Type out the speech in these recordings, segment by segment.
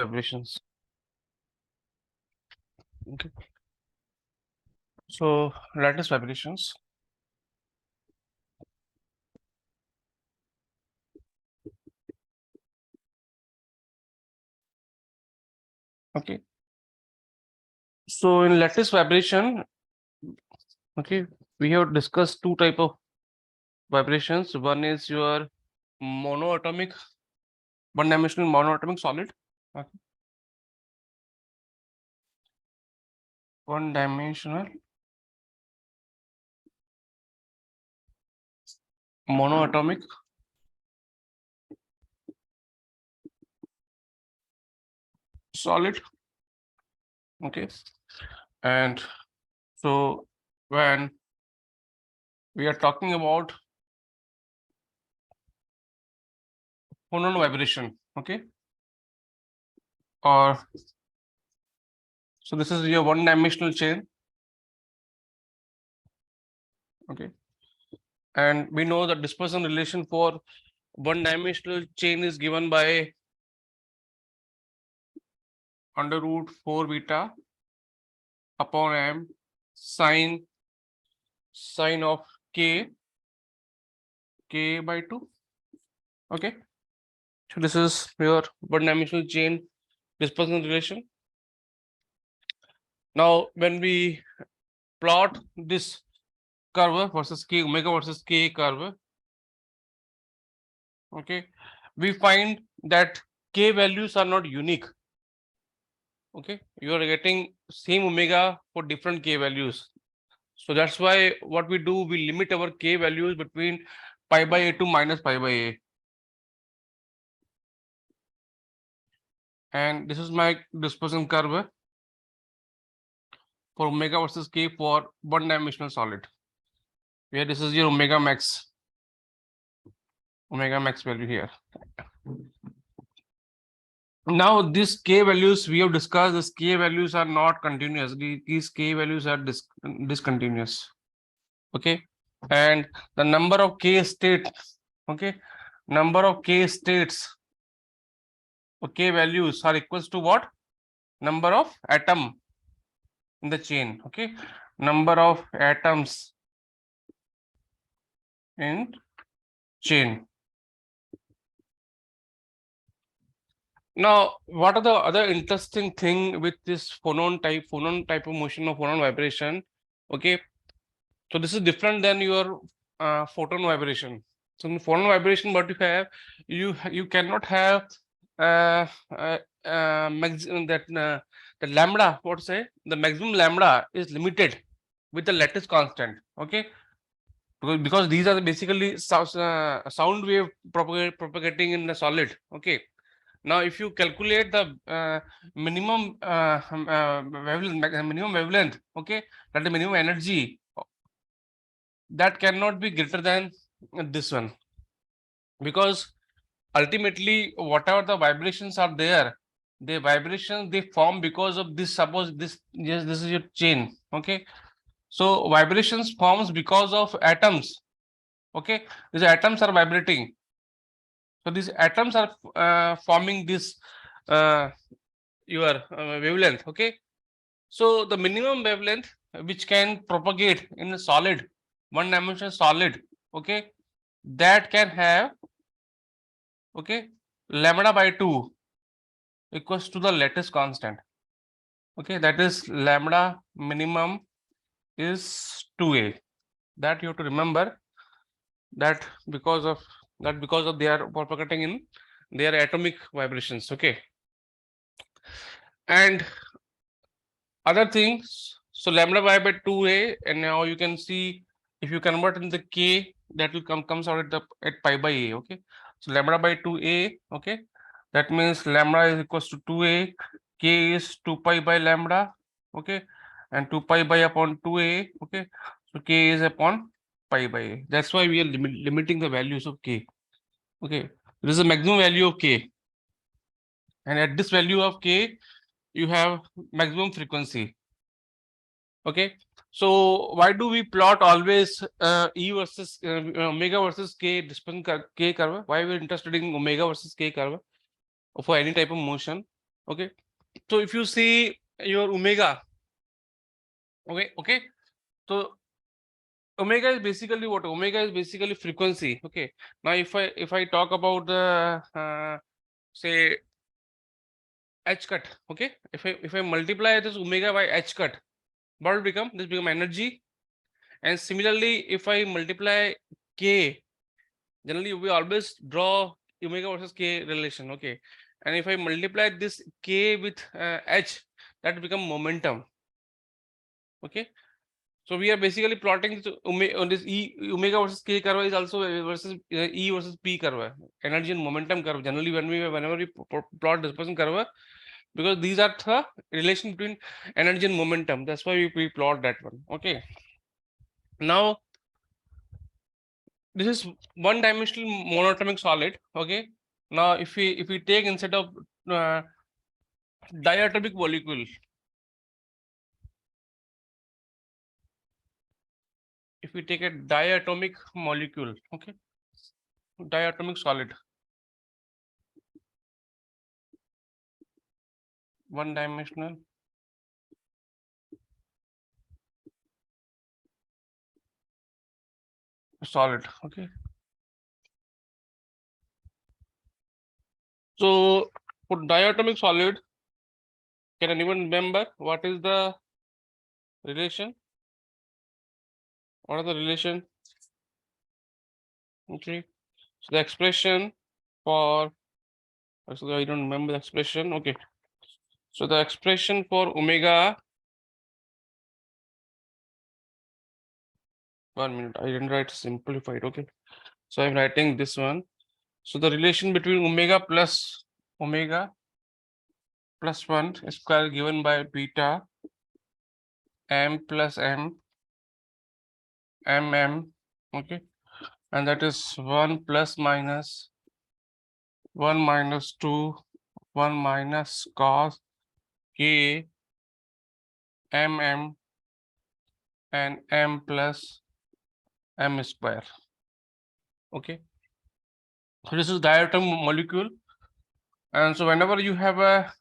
vibrations. Okay. So lattice vibrations. Okay. So in lattice vibration, okay, we have discussed two type of vibrations. One is your monoatomic, one-dimensional monoatomic solid. Okay. One-dimensional monoatomic solid. Okay. And so when we are talking about phonon vibration, okay, or so this is your one-dimensional chain. Okay. And we know the dispersion relation for one-dimensional chain is given by under root 4 beta upon m sine of k by 2. Okay. So this is your one-dimensional chain dispersion relation. Now, when we plot this curve versus k, omega versus k curve, okay, we find that k values are not unique. Okay, you are getting same omega for different k values. So that's why what we do, we limit our k values between pi by a to minus pi by a. And this is my dispersion curve for omega versus k for one-dimensional solid. Where this is your omega max value here. Now these k values we have discussed, these k values are not continuous. These k values are discontinuous. Okay, and the number of k states, okay, number of k states or k values are equals to what? Number of atom in the chain. Okay, number of atoms in chain. Now, what are the other interesting thing with this phonon type of motion or phonon vibration? Okay, so this is different than your photon vibration. So in phonon vibration, what you have, you cannot have the lambda. What say the maximum lambda is limited with the lattice constant. Okay, because these are basically sound wave propagating in the solid. Okay. Now, if you calculate the minimum wavelength, okay, that the minimum energy that cannot be greater than this one, because ultimately whatever the vibrations are there, the vibrations they form because of this. Suppose this, yes, this is your chain. Okay, so vibrations forms because of atoms. Okay, these atoms are vibrating. So these atoms are forming this your wavelength. Okay, so the minimum wavelength which can propagate in a solid, one-dimensional solid, okay, that can have, okay, lambda by 2 equals to the lattice constant. Okay, that is lambda minimum is 2a. That you have to remember, that because of they are propagating in their atomic vibrations. Okay, and other things, so lambda by 2a, and now you can see if you convert in the k, that will comes out at pi by a. Okay, so lambda by 2a, okay, that means lambda is equals to 2a, k is 2 pi by lambda, okay, and 2 pi by upon 2a, okay, so k is upon pi by a. That's why we are limiting the values of k. Okay, there is a maximum value of k, and at this value of k you have maximum frequency. Okay, so why do we plot always E versus omega versus k dispersion k curve? Why we are interested in omega versus k curve for any type of motion? Okay, so if you see your omega, okay, so omega is basically what? Omega is basically frequency. Okay, now if I talk about the say h cut, okay, if I multiply this omega by h cut, what will become? This become energy. And similarly, if I multiply k, generally we always draw omega versus k relation. Okay, and if I multiply this k with h, that become momentum. Okay, so we are basically plotting this on this omega versus k curve is also versus e versus p curve, energy and momentum curve. Generally, whenever we plot dispersion curve, because these are the relation between energy and momentum. That's why we plot that one. Okay, now this is one dimensional monatomic solid. Okay, now if we take instead of diatomic molecule, if we take a diatomic molecule, okay, diatomic solid, one dimensional solid. Okay, so for diatomic solid, can anyone remember what is the relation? What are the relation? Okay, so the expression for, so I don't remember the expression. Okay, so the expression for omega, 1 minute, I didn't write simplified. Okay, so I'm writing this one. So the relation between omega plus 1 square given by beta m plus m okay, and that is 1 plus minus 1 minus 2 1 minus cos k and m plus m square. Okay, so this is diatom molecule, and so whenever you have a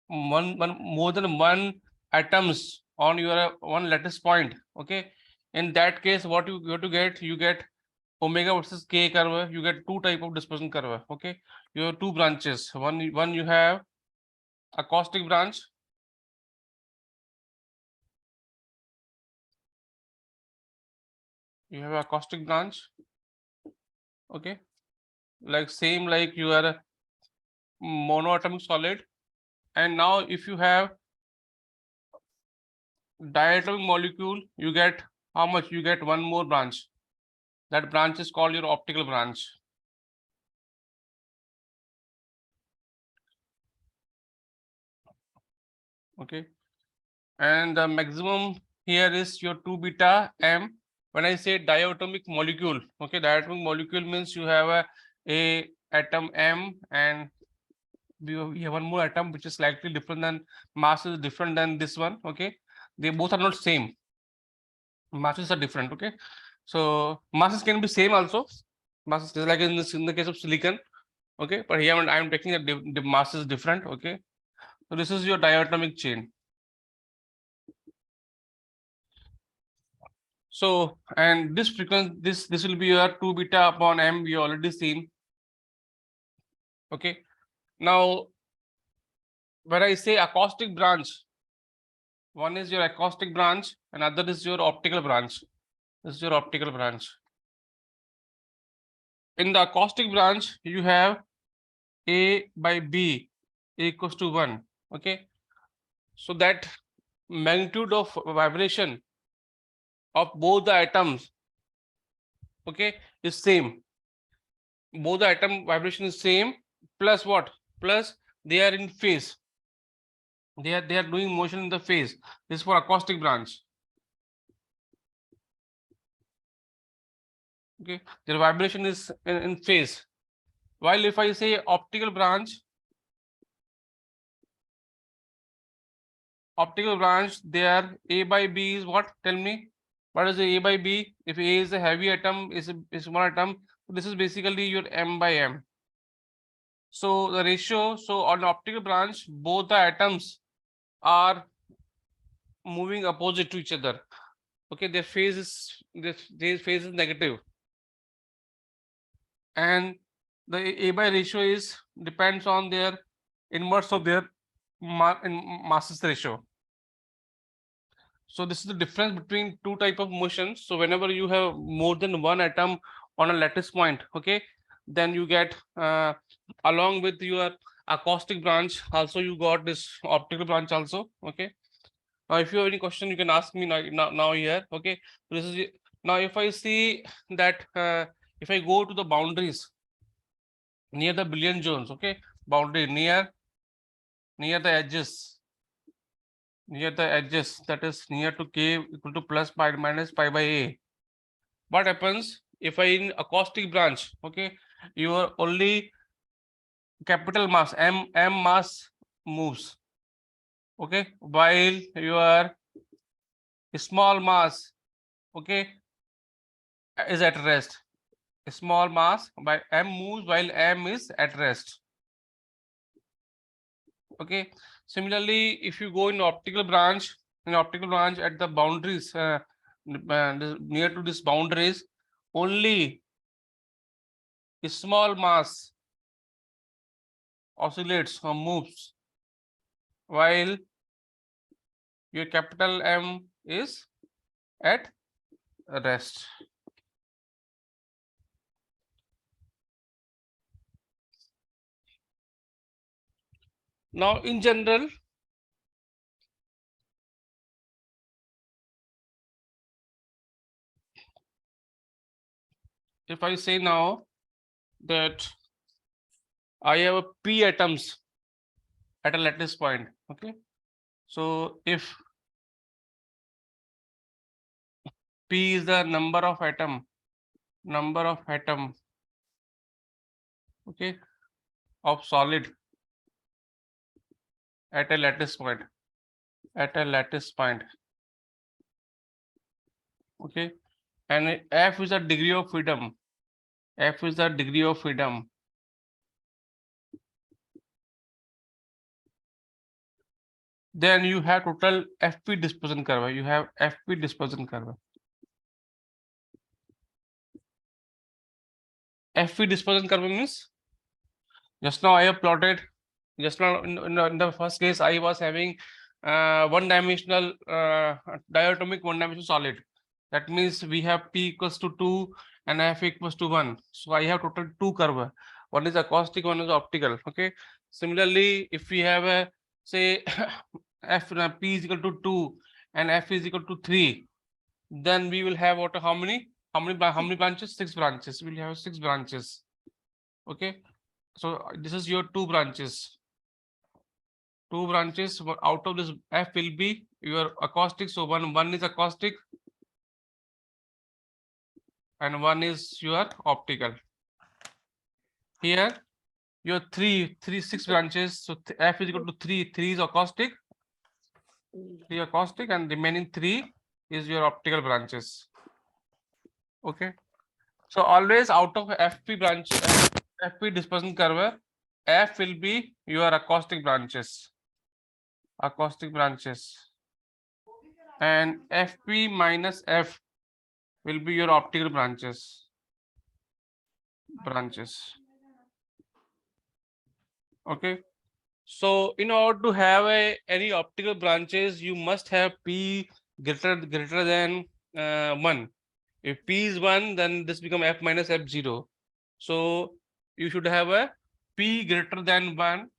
one more than one atoms on your one lattice point, okay, in that case what you go to get, you get omega versus k curve. You get two type of dispersion curve. Okay, you have two branches. One you have a caustic branch, you have a caustic branch. Okay, like same like you are a monoatomic solid. And now if you have diatomic molecule, you get how much? You get one more branch. That branch is called your optical branch. Okay, and the maximum here is your 2 beta m. When I say diatomic molecule, okay, diatomic molecule means you have a atom m, and we have one more atom which is slightly different than, mass is different than this one. Okay, they both are not same, masses are different. Okay, so masses can be same also, masses like in the case of silicon. Okay, but here I'm taking the mass is different. Okay, so this is your diatomic chain. So, and this frequency, this will be your 2 beta upon m, we already seen. Okay, now when I say acoustic branch, one is your acoustic branch, another is your optical branch. This is your optical branch. In the acoustic branch, you have a by b equals to 1. Okay, so that magnitude of vibration of both the atoms, okay, is same. Both the atom vibration is same, plus what? Plus they are in phase. They are doing motion in the phase. This is for acoustic branch. Okay, their vibration is in phase. While if I say optical branch, their a by b is what? Tell me, what is the a by b? If a is a heavy atom, is one atom, this is basically your m by m. So the ratio, so on optical branch, both the atoms are moving opposite to each other. Okay, their phase is negative, and the A by ratio is depends on their inverse of their masses ratio. So this is the difference between two type of motions. So whenever you have more than one atom on a lattice point, okay, then you get along with your acoustic branch also you got this optical branch also. Okay, if you have any question you can ask me now here. Okay, this is now if I see that if I go to the boundaries near the billion zones, okay, boundary near the edges, that is near to k equal to plus pi minus pi by a. What happens if I in acoustic branch, okay, your only capital mass m mass moves, okay, while your small mass, okay, is at rest. Small mass by m moves while m is at rest. Okay, similarly if you go in optical branch at the boundaries near to these boundaries, only a small mass oscillates or moves while your capital M is at rest. Now in general, if I say now that I have p atoms at a lattice point, okay, so if p is the number of atom, okay, of solid at a lattice point, okay, and f is the degree of freedom, then you have total fp dispersion curve. fp dispersion curve means just now I have plotted. Just now in the first case I was having one dimensional diatomic one dimensional solid. That means we have p equals to 2 and f equals to 1. So I have total two curve. One is acoustic, one is optical. Okay. Similarly, if we have a say f p is equal to 2 and f is equal to 3, then we will have what how many branches? 6 branches. We'll have 6 branches. Okay. So this is your two branches. Out of this f will be your acoustic. So one is acoustic and one is your optical. Here your six branches. So f is equal to 3 is acoustic, and remaining 3 is your optical branches. Okay, so always out of fp branches, fp dispersion curve, f will be your acoustic branches, and fp minus f will be your optical branches. Okay, so in order to have any optical branches, you must have p greater than 1. If p is 1, then this become f minus f0. So you should have a p greater than 1,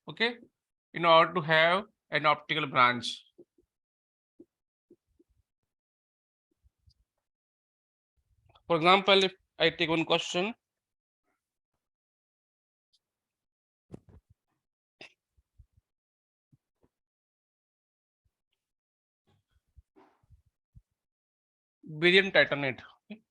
okay, in order to have an optical branch. For example, if I take one question, barium titanate. Okay.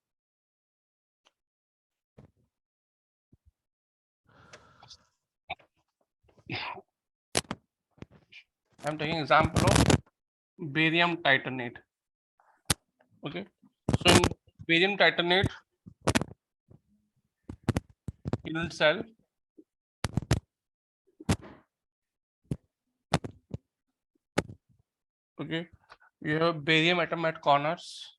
I'm taking example of barium titanate. Okay, so in barium titanate in cell, Okay, you have barium atom at corners.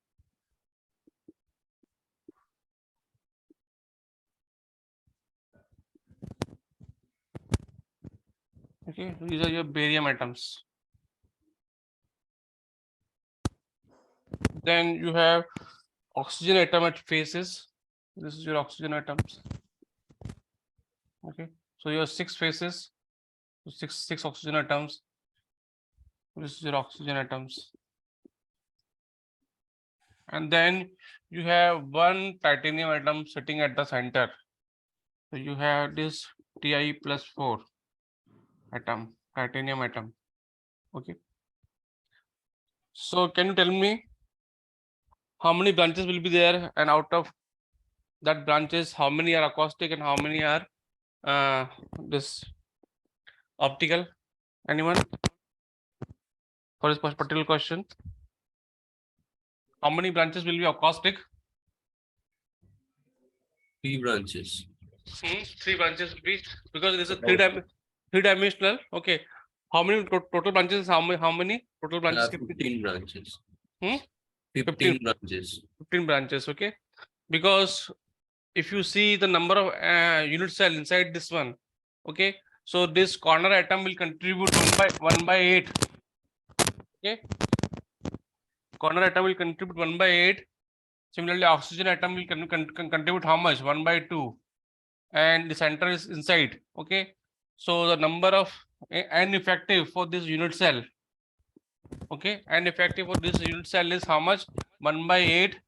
Okay, these are your barium atoms. Then you have oxygen atom at faces. This is your oxygen atoms. Okay, so you have 6 faces, six oxygen atoms. This is your oxygen atoms. And then you have one titanium atom sitting at the center. So you have this Ti+4 atom, titanium atom. Okay. So can you tell me how many branches will be there, and out of that branches, how many are acoustic and how many are this optical? Anyone for this particular question? How many branches will be acoustic? 3 branches. 3 branches will be, because this is three-dimensional. Okay. How many total branches? How many total branches? 15 branches. 15 branches. 15 branches. Okay. Because if you see the number of unit cell inside this one, okay, so this corner atom will contribute 1 by 8. Okay, corner atom will contribute 1 by 8. Similarly, oxygen atom will contribute how much? 1 by 2, and the center is inside. Okay, so the number of N effective for this unit cell, okay, N effective for this unit cell is how much? 1 by 8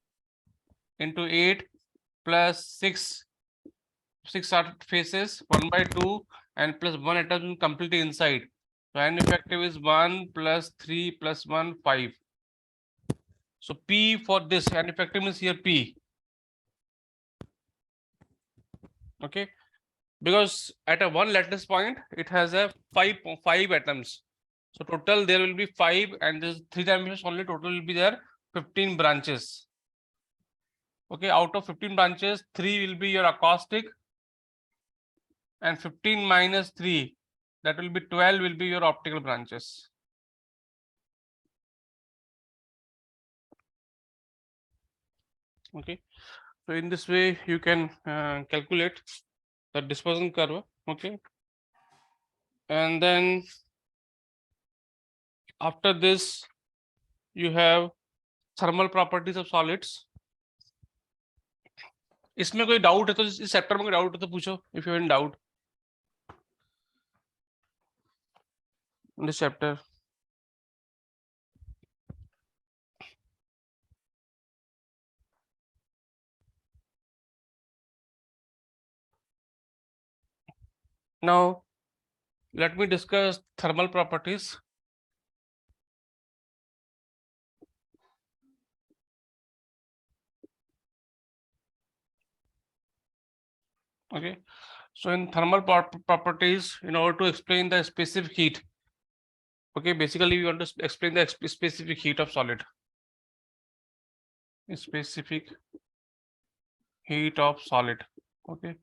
into 8 plus 6 are faces, 1 by 2, and plus 1 atom completely inside. So N effective is 1 plus 3 plus 1, 5. So P for this N effective means here P. Okay, because at a one lattice point it has a five atoms. So total there will be 5, and this 3 dimensions only, total will be there 15 branches. Okay, out of 15 branches, 3 will be your acoustic, and 15 minus 3, that will be 12, will be your optical branches. Okay, so in this way you can calculate the dispersion curve. Okay, and then after this you have thermal properties of solids. इसमें कोई doubt है तो इस chapter में कोई doubt है तो पूछो, if you have any doubt in this chapter. Now let me discuss thermal properties. Okay, so in thermal properties, in order to explain the specific heat, okay, basically we want to explain the specific heat of solid. Specific heat of solid. Okay,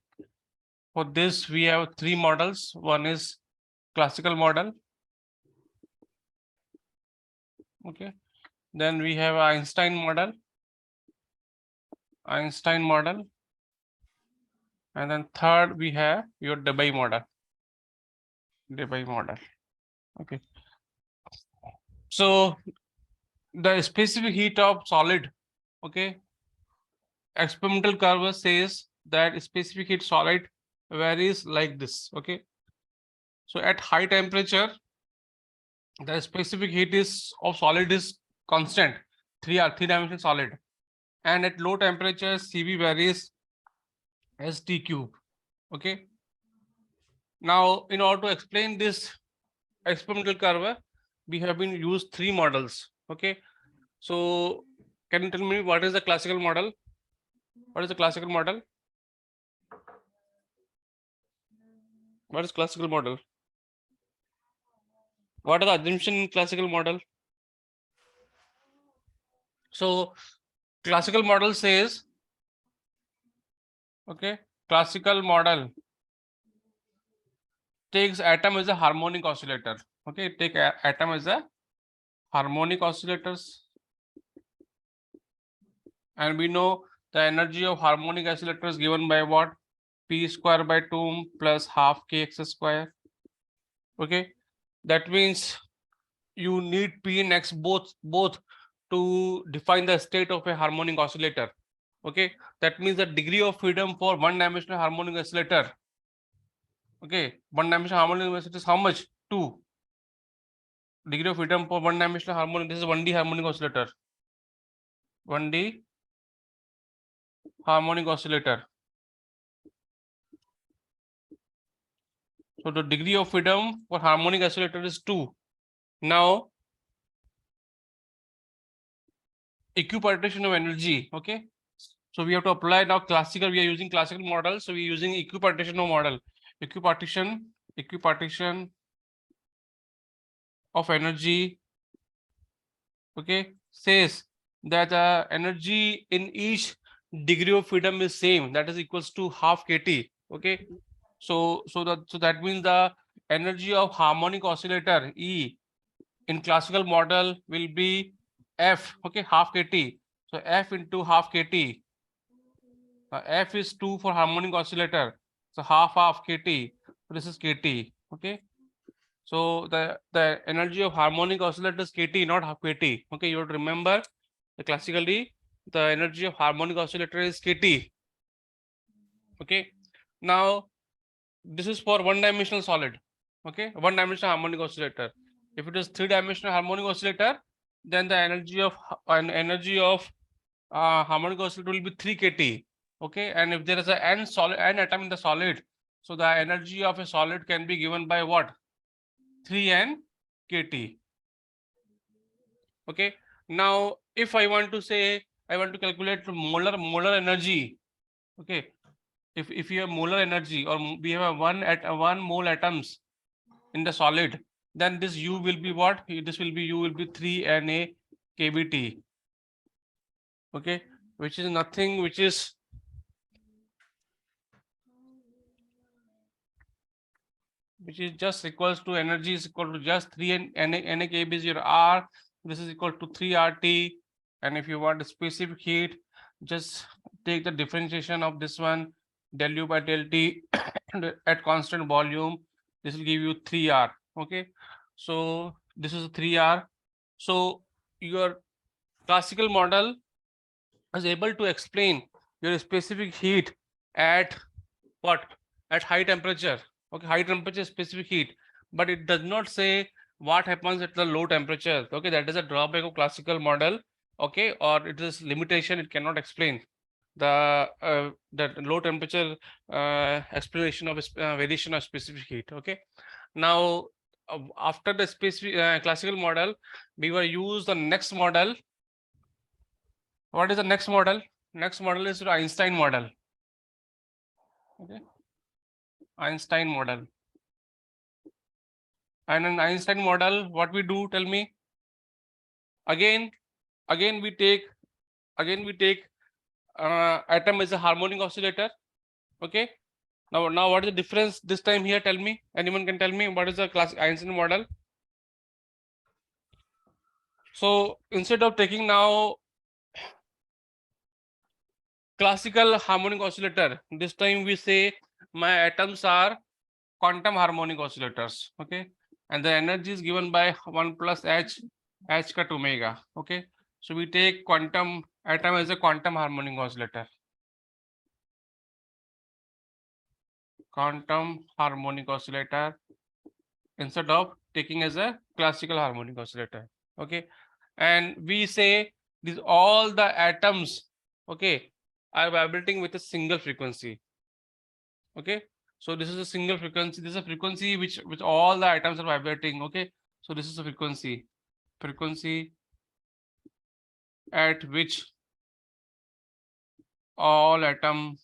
for this we have 3 models. One is classical model. Okay, then we have Einstein model, and then third we have your Debye model. Okay, so the specific heat of solid, okay, experimental curve says that specific heat solid varies like this. Okay, so at high temperature the specific heat is of solid is constant, 3 dimensional solid, and at low temperature Cv varies as T cube. Okay, now in order to explain this experimental curve, we have been used 3 models. Okay, so can you tell me what is the classical model? What is the classical model? What is classical model? What are the assumptions in classical model? So classical model says, okay, classical model takes atom as a harmonic oscillator. Okay, take atom as a harmonic oscillators, and we know the energy of harmonic oscillator is given by what? P square by 2 plus half kx square. Okay, that means you need P and X both to define the state of a harmonic oscillator. Okay, that means the degree of freedom for one-dimensional harmonic oscillator. Okay, one-dimensional harmonic oscillator is how much? 2. Degree of freedom for one-dimensional harmonic. This is 1D harmonic oscillator. 1D harmonic oscillator. So the degree of freedom for harmonic oscillator is 2. Now, equipartition of energy. Okay, so we have to apply now classical. We are using classical model, so we are using equipartition of model. Equipartition of energy. Okay, says that the energy in each degree of freedom is same. That is equals to half kT. Okay, so that means the energy of harmonic oscillator E in classical model will be F. Okay, half kT. So F into half kT. F is 2 for harmonic oscillator. So half kT. So this is kT. Okay. So the energy of harmonic oscillator is kT, not half kT. Okay, you have to remember classically the energy of harmonic oscillator is kT. Okay. Now this is for one-dimensional solid. Okay, one-dimensional harmonic oscillator. If it is three-dimensional harmonic oscillator, then the energy of harmonic oscillator will be 3 kT. Okay, and if there is a n atom in the solid, so the energy of a solid can be given by what? 3n kT. Okay, now if I want to say I want to calculate molar energy. Okay, if you have molar energy or we have one mole atoms in the solid, then this U will be what? This will be U will be 3Na kBT. Okay, which is nothing, which is just equals to energy is equal to just 3Na kb is your R. This is equal to 3RT. And if you want a specific heat, just take the differentiation of this one, del U by del T at constant volume. This will give you 3R. Okay, so this is 3R. So your classical model is able to explain your specific heat at what? At high temperature. Okay, high temperature specific heat, but it does not say what happens at the low temperature. Okay, that is a drawback of classical model. Okay, or it is limitation, it cannot explain the low temperature explanation of variation of specific heat. Okay, now after the specific classical model, we will use the next model. What is the next model? Next model is the Einstein model. Okay, Einstein model. And in Einstein model, what we do? Tell me. Again we take atom as a harmonic oscillator. Okay. Now what is the difference this time here? Tell me. Anyone can tell me what is the classic Einstein model? So instead of taking now classical harmonic oscillator, this time we say my atoms are quantum harmonic oscillators. Okay, and the energy is given by 1 plus ℏ omega. Okay, so we take quantum atom as a quantum harmonic oscillator. Quantum harmonic oscillator instead of taking as a classical harmonic oscillator. Okay, and we say these all the atoms, okay, are vibrating with a single frequency. Okay, so this is a single frequency. This is a frequency which all the atoms are vibrating. Okay, so this is a frequency at which all atom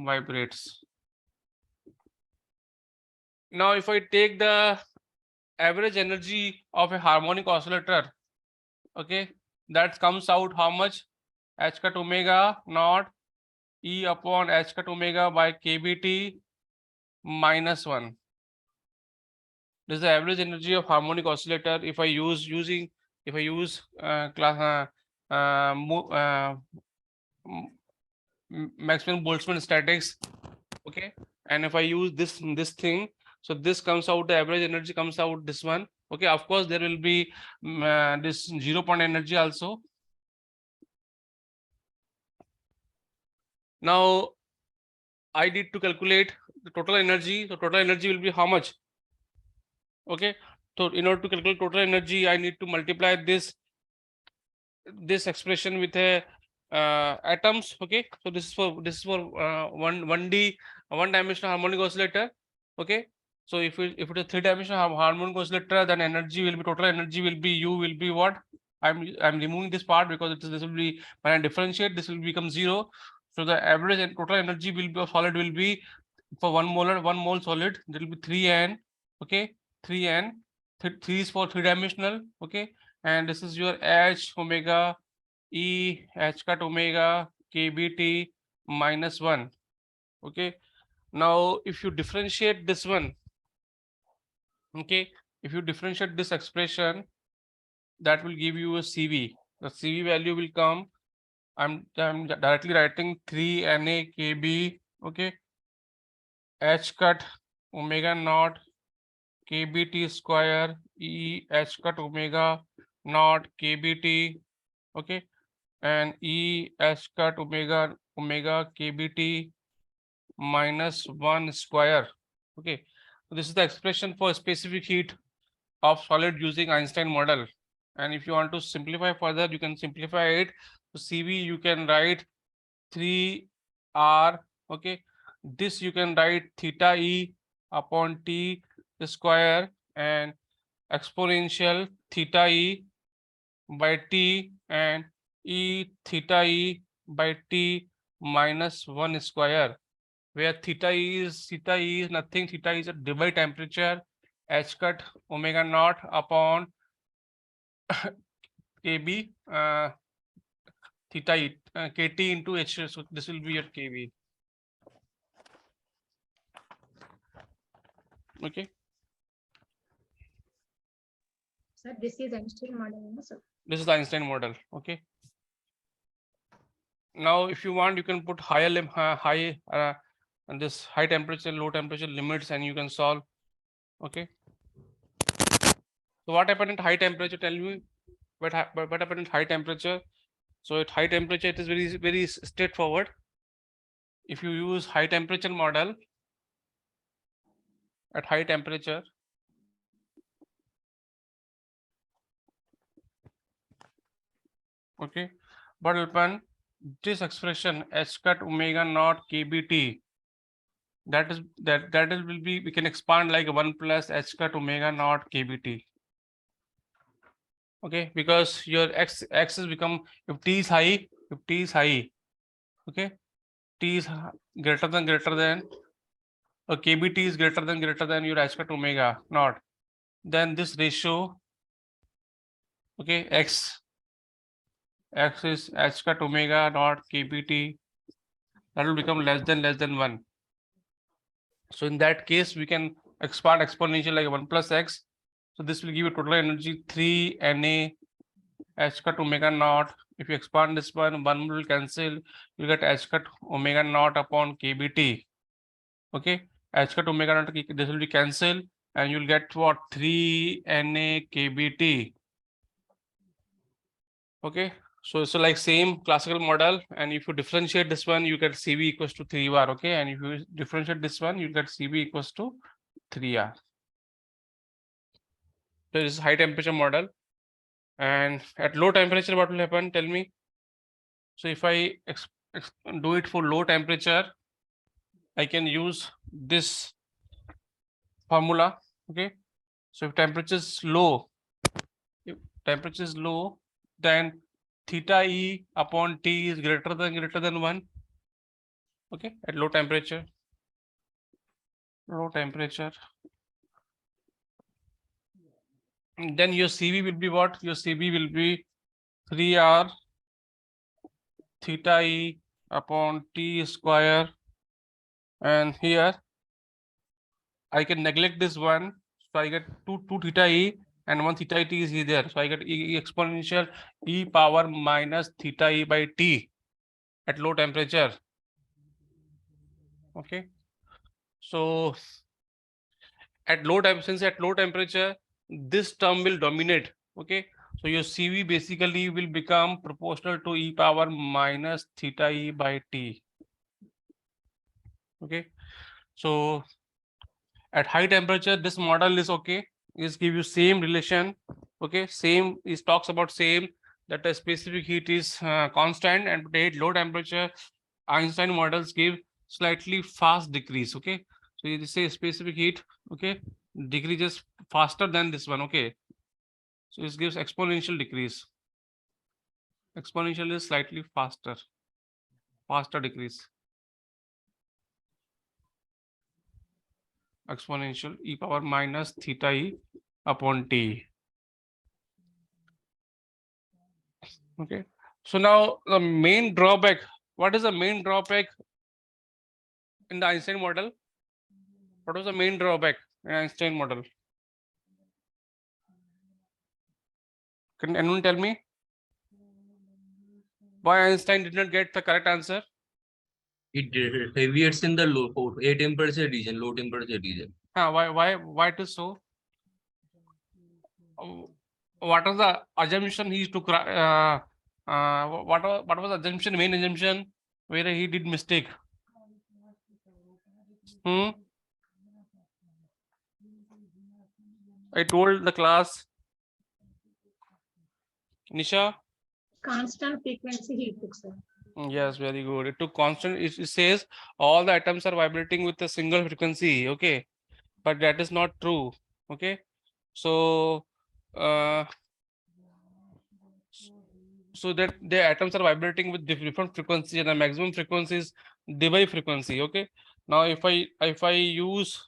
vibrates. Now if I take the average energy of a harmonic oscillator, okay, that comes out how much? ℏ omega naught E upon ℏ omega by kBT minus 1. This is the average energy of harmonic oscillator. If I use class maximum Boltzmann statics, okay, and if I use this thing, so this comes out, the average energy comes out this one, okay. Of course there will be this 0 point energy also. Now I need to calculate the total energy. So total energy will be how much? Okay, so in order to calculate total energy, I need to multiply this expression with a atoms. Okay, so this is for one dimensional harmonic oscillator. Okay, so if it is a 3-dimensional harmonic oscillator, then total energy will be U will be what? I'm removing this part because this will be, when I differentiate, this will become 0. So the average and total energy will be of solid will be, for 1 mole solid, there will be 3n. Okay, 3n. 3 is for 3-dimensional. Okay, and this is your H omega E H cut omega KBT minus 1. Okay, now if you differentiate this one, okay, if you differentiate this expression, that will give you a CV. The CV value will come, I'm directly writing 3 NaKB, okay, H cut omega naught KBT square E H cut omega naught KBT, okay, and E H cut omega KBT minus 1 square. Okay, so this is the expression for specific heat of solid using Einstein model. And if you want to simplify further, you can simplify it. So CV you can write 3R. Okay, this you can write theta E upon T square and exponential theta E by T and E theta E by T minus 1 square, where theta E is nothing. Theta is a divide temperature, H cut omega naught upon KB theta E, KT into H. So this will be your KB. Okay. Sir, this is Einstein model, no, sir? This is the Einstein model. Okay. Now, if you want, you can put and this high temperature, low temperature limits, and you can solve. Okay. So what happened at high temperature? Tell me what happened at high temperature. So at high temperature, it is very straightforward. If you use high temperature model at high temperature, okay, what will happen? This expression H cut omega naught KBT, that will be, we can expand like 1 plus H cut omega naught KBT. Okay, because your x is become, if T is high, okay, T is greater than or KBT is greater than your H cut omega naught, then this ratio, okay, x is H cut omega naught KBT, that will become less than 1. So in that case, we can expand exponential like 1 plus x. So this will give you total energy 3 Na H cut omega naught. If you expand this one will cancel, you get H cut omega naught upon KBT. Okay, H cut omega naught, this will be cancelled, and you'll get what? 3 Na KBT. Okay, so it's like same classical model, and if you differentiate this one, you get CV equals to 3R. Okay, and if you differentiate this one, you get CV equals to 3R. So this is high temperature model. And at low temperature, what will happen? Tell me. So if I do it for low temperature, I can use this formula. Okay, so if temperature is low, then theta E upon T is greater than 1. Okay, at low temperature. And then your CV will be what? Your CV will be 3R theta E upon T square, and here I can neglect this one, So I get 2 theta E and 1 theta T is there. So I get exponential e power minus theta E by T at low temperature. Okay. So at low temperature, this term will dominate. Okay. So your CV basically will become proportional to e power minus theta E by T. Okay. So at high temperature, this model is okay. Is give you same relation. Okay. Same is talks about same that the specific heat is constant, and at low temperature, Einstein models give slightly fast decrease. Okay. So you say specific heat, okay, decreases faster than this one. Okay. So this gives exponential decrease. Exponential is slightly faster decrease. Exponential e power minus theta E upon T. Okay. So now the main drawback. What is the main drawback in the Einstein model? What was the main drawback in Einstein model? Can anyone tell me why Einstein did not get the correct answer? It deviates in the low temperature region, low temperature region. Why it is so? What was the assumption he took? What was the assumption? Main assumption where he did mistake. I told the class. Nisha. Constant frequency he took, sir. Yes, very good. It took constant. It says all the atoms are vibrating with a single frequency. Okay, but that is not true. Okay, so so that the atoms are vibrating with different frequencies, and the maximum frequency is Debye frequency. Okay, now if I use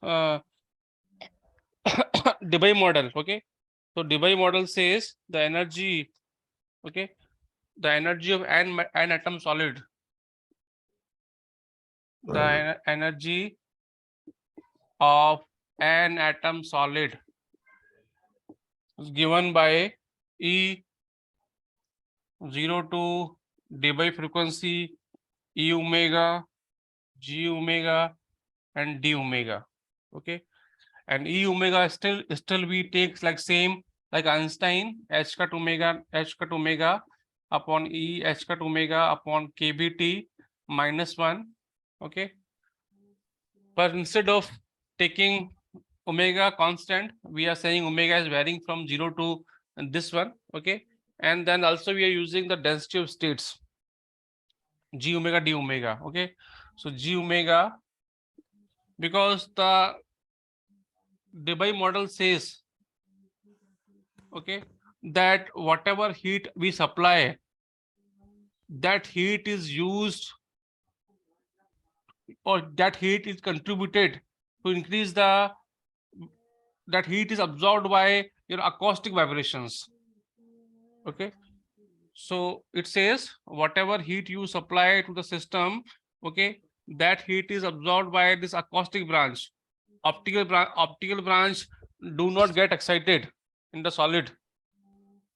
Debye model. Okay, so Debye model says the energy. Okay, the energy of an atom solid. The energy of an atom solid is given by E 0 to Debye frequency, E omega, G omega, and D omega. Okay, and E omega still we take like same like Einstein ℏ omega upon E ℏ omega upon kBT minus 1. Okay, but instead of taking omega constant, we are saying omega is varying from 0 to this one. Okay, and then also we are using the density of states, G omega D omega. Okay, so G omega, because the Debye model says, okay, that whatever heat we supply, that heat is used, or that heat is contributed to increase that heat is absorbed by your acoustic vibrations. Okay, so it says whatever heat you supply to the system, okay, that heat is absorbed by this acoustic branch. Optical branch do not get excited in the solid.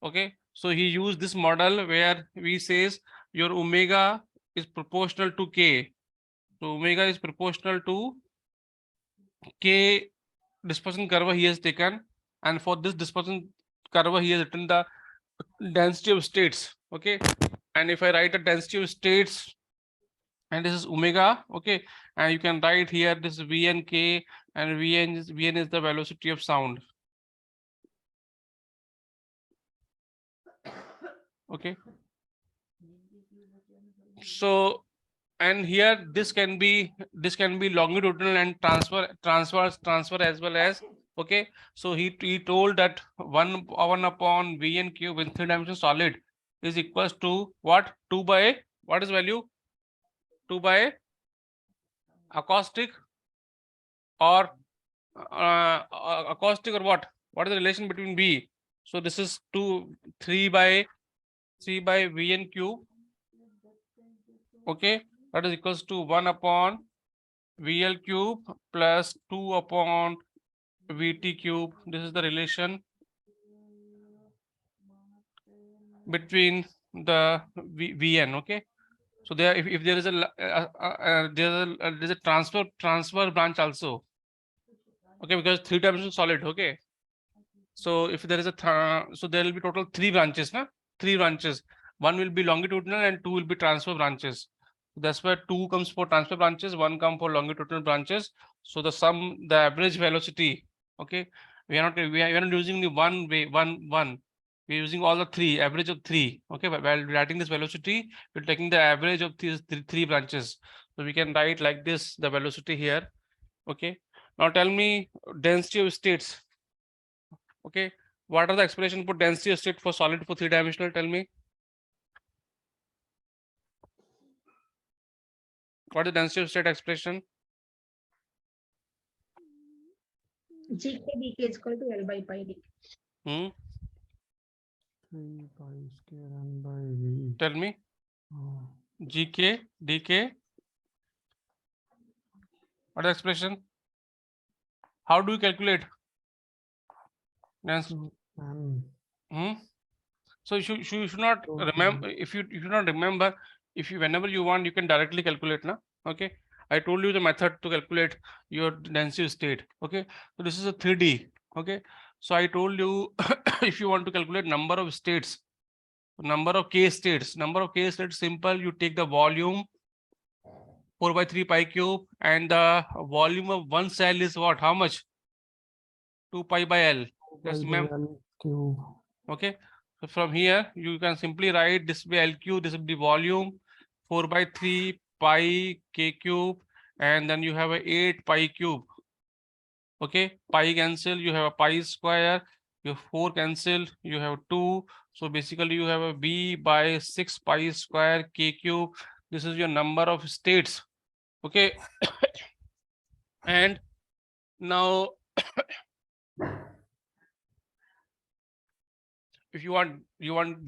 Okay, so he used this model where we says your omega is proportional to K. So omega is proportional to K dispersion curve he has taken, and for this dispersion curve he has written the density of states. Okay, and if I write a density of states, and this is omega, okay, and you can write here this V and K, and Vn is the velocity of sound. Okay, so and here this can be longitudinal and transfer as well as. Okay, so he told that 1 upon V and Q with 3-dimensional solid is equals to what? 2 by what is value? 2 by acoustic or acoustic or what? What is the relation between B? So this is 3 by V and Q. Okay, that is equals to 1 upon VL cube plus 2 upon VT cube. This is the relation between the Vn. Okay. So there, if there is there's a transfer branch also. Okay, because three-dimensional solid. Okay. So if there is so there will be total three branches, na? Three branches. One will be longitudinal and two will be transfer branches. That's why two comes for transfer branches, one comes for longitudinal branches. So the average velocity. Okay, we are not using the one way one. We're using all the three, average of three. Okay, but while writing this velocity, we're taking the average of these three branches. So we can write like this the velocity here. Okay. Now tell me density of states. Okay, what are the expression for density of state for solid for three-dimensional? Tell me. What is the density of state expression? GK is equal to L by pi d. 3 pi square n by v. Tell me. Oh, GK, DK. What is the expression? How do you calculate? Density. so n. So you should not So, remember. If you should not remember, if you whenever you want, you can directly calculate, na? Okay. I told you the method to calculate your density of state. Okay. So this is a 3D. Okay. So I told you if you want to calculate number of states, number of K states, simple. You take the volume 4 by 3 pi cube, and the volume of one cell is what? How much? 2 pi by L. Just remember. L cube. Okay. So from here, you can simply write this will be LQ, this will be volume 4 by 3 pi K cube, and then you have a 8 pi cube. Okay, pi cancel, you have a pi square, you have 4 cancel, you have 2. So basically you have a V by 6 pi square K cube. This is your number of states. Okay. And now if you want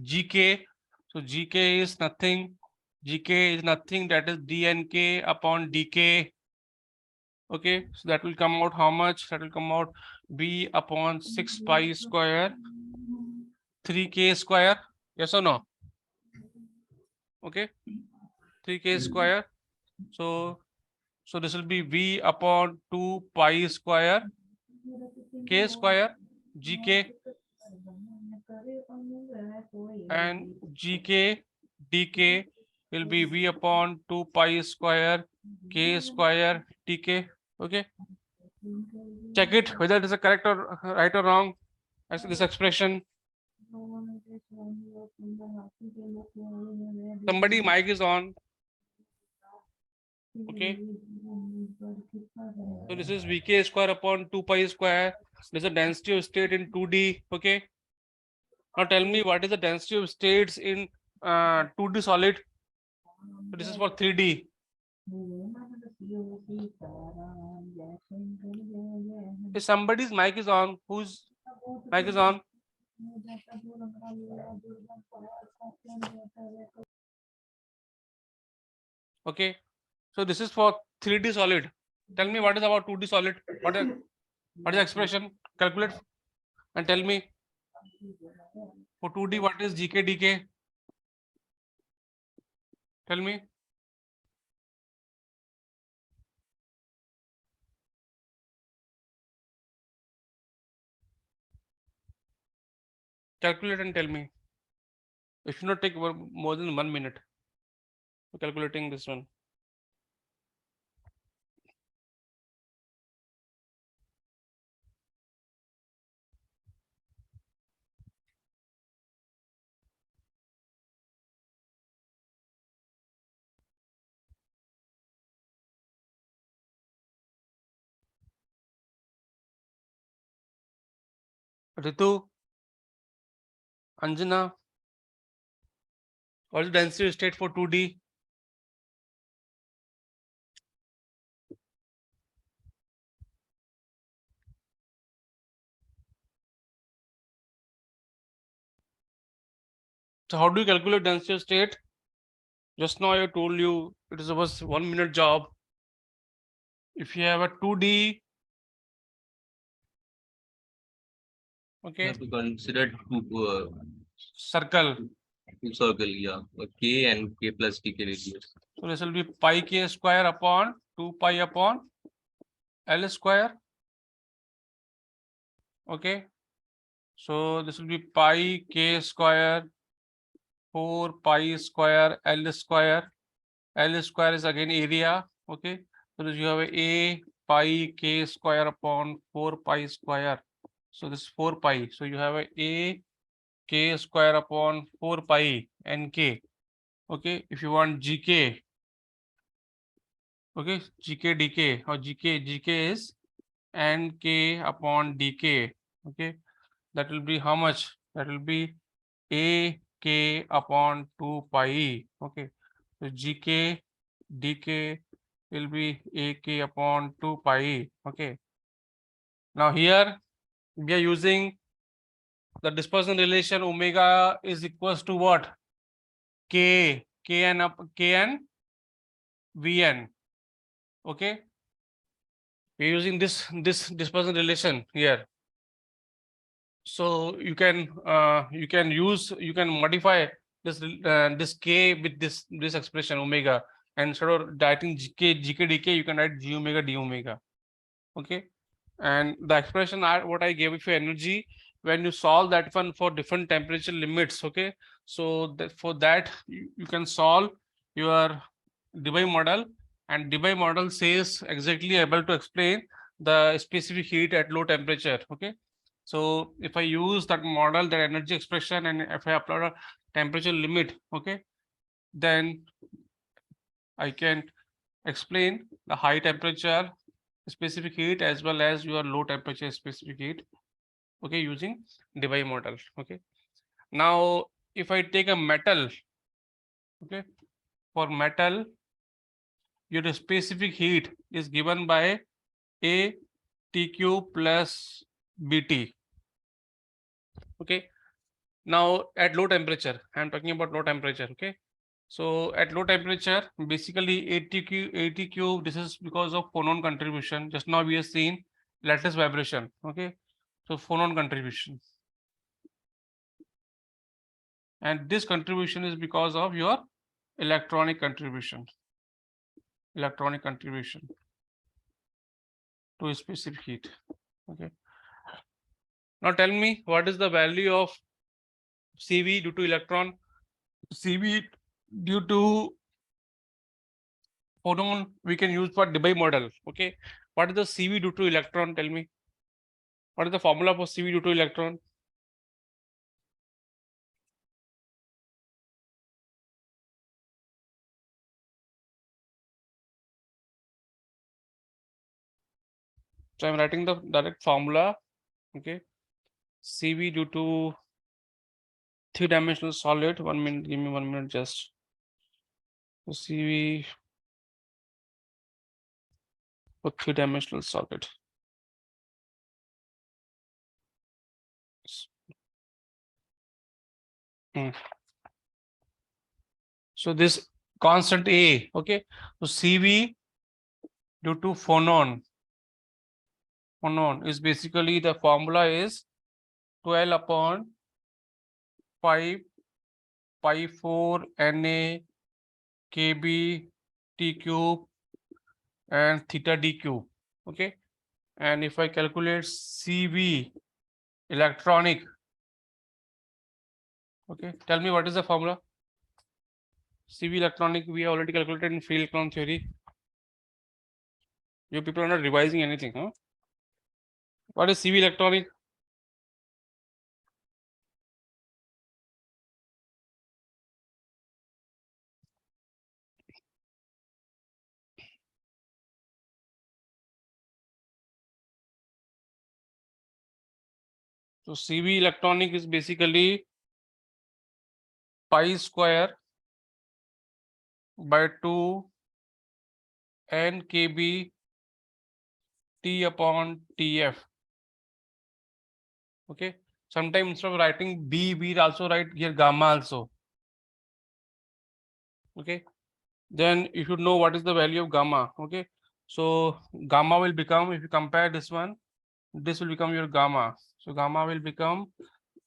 GK, so GK is nothing. GK is nothing, that is dnk upon dk. Okay, so that will come out how much? That will come out b upon 6 pi square 3k square. Yes or no? Okay, 3k square. So this will be v upon 2 pi square k square gk, and gk dk will be v upon 2 pi square k square tk. Okay, check it whether it is a correct or right or wrong as this expression. Somebody mic is on. Okay, so this is vk square upon 2 pi square. This is the density of state in 2D. Okay, now tell me what is the density of states in 2D solid. So this is for 3D. If somebody's mic is on, whose mic is on? Okay, so this is for 3D solid. Tell me what is about 2D solid. What is the expression? Calculate and tell me for 2D what is GK DK. Tell me. Calculate and tell me. It should not take more than 1 minute for calculating this one. Ritu, Anjana, what is the density state for 2D? So how do you calculate density state? Just now I told you it is a 1 minute job. If you have a 2D You Okay, have to consider circle. two circle, yeah. K and K plus TK radius. So this will be pi k square upon 2 pi upon L square. Okay, so this will be pi k square 4 pi square L square. L square is again area. Okay, so you have a pi k square upon 4 pi square. So this is 4 pi. So you have a k square upon 4 pi nk. Okay, if you want gk, okay, gk dk or gk is nk upon dk. Okay, that will be how much? That will be a k upon 2 pi. Okay, so gk dk will be a k upon 2 pi. Okay, now here we are using the dispersion relation omega is equals to what? Kn Vn. Okay, we're using this dispersion relation here. So you can modify this k with this expression omega, and instead of writing gk dk, you can write g omega d omega. Okay, and the expression what I gave you for energy, when you solve that one for different temperature limits. Okay, so for that you can solve your Debye model, and Debye model says exactly able to explain the specific heat at low temperature. Okay, so if I use that model, that energy expression, and if I apply a temperature limit, okay, then I can explain the high temperature specific heat as well as your low temperature specific heat, okay, using Debye model. Okay, now if I take a metal, okay, for metal your specific heat is given by a TQ plus BT. Okay, now at low temperature, I'm talking about low temperature. Okay, so at low temperature, basically ATQ, this is because of phonon contribution. Just now we have seen lattice vibration. Okay, so phonon contribution, and this contribution is because of your electronic contribution. Electronic contribution to a specific heat. Okay, now tell me what is the value of CV due to electron, CV due to phonon we can use for Debye model. Okay, what is the CV due to electron? Tell me, what is the formula for CV due to electron? So I'm writing the direct formula. Okay, CV due to three-dimensional solid. 1 minute, give me 1 minute just. So CV for three-dimensional solid. So this constant A. Okay, so CV due to phonon is basically the formula is 12 upon 5 pi 4 Na Kb T cube and theta d cube. Okay, and if I calculate CV electronic, okay, tell me what is the formula? CV electronic we already calculated in free electron theory. You people are not revising anything, huh? What is CV electronic? So CV electronic is basically pi square by 2 n kb T upon Tf. Okay, sometimes instead of writing B, we also write here gamma also. Okay, then you should know what is the value of gamma. Okay, so gamma will become, if you compare this one, this will become your gamma. So gamma will become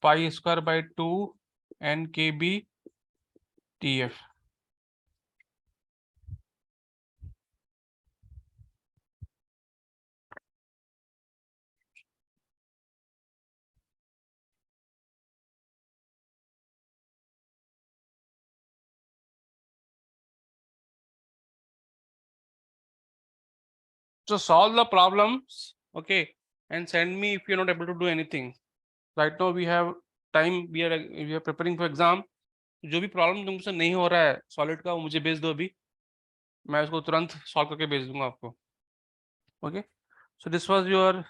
pi square by 2 n kb TF. So solve the problems, okay, and send me if you're not able to do anything. Right now we have time. We are preparing for exam. जो भी problem तुमसे नहीं हो रहा है solid का वो मुझे भेज दो अभी, मैं उसको तुरंत सॉल्व करके भेज दूंगा आपको. Okay, so this was your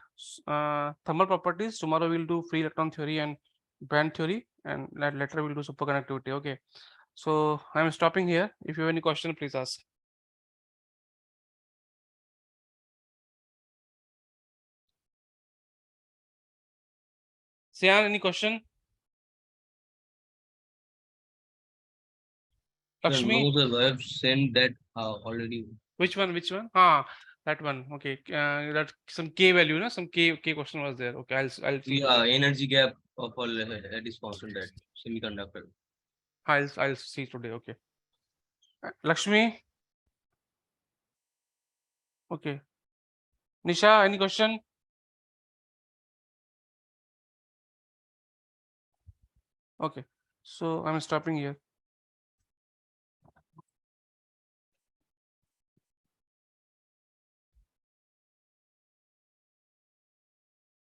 thermal properties. Tomorrow we'll do free electron theory and band theory, and later we'll do superconductivity. Okay, so I'm stopping here. If you have any question, please ask. Sayan, any question? Lakshmi? No, sir, I have sent that already. Which one? Which one? That one. Okay. That some K value, no? Some K question was there. Okay, I'll see. Yeah, energy gap of all that is constant that semiconductor. I'll see today. Okay. Lakshmi? Okay. Nisha, any question? Okay. So I'm stopping here.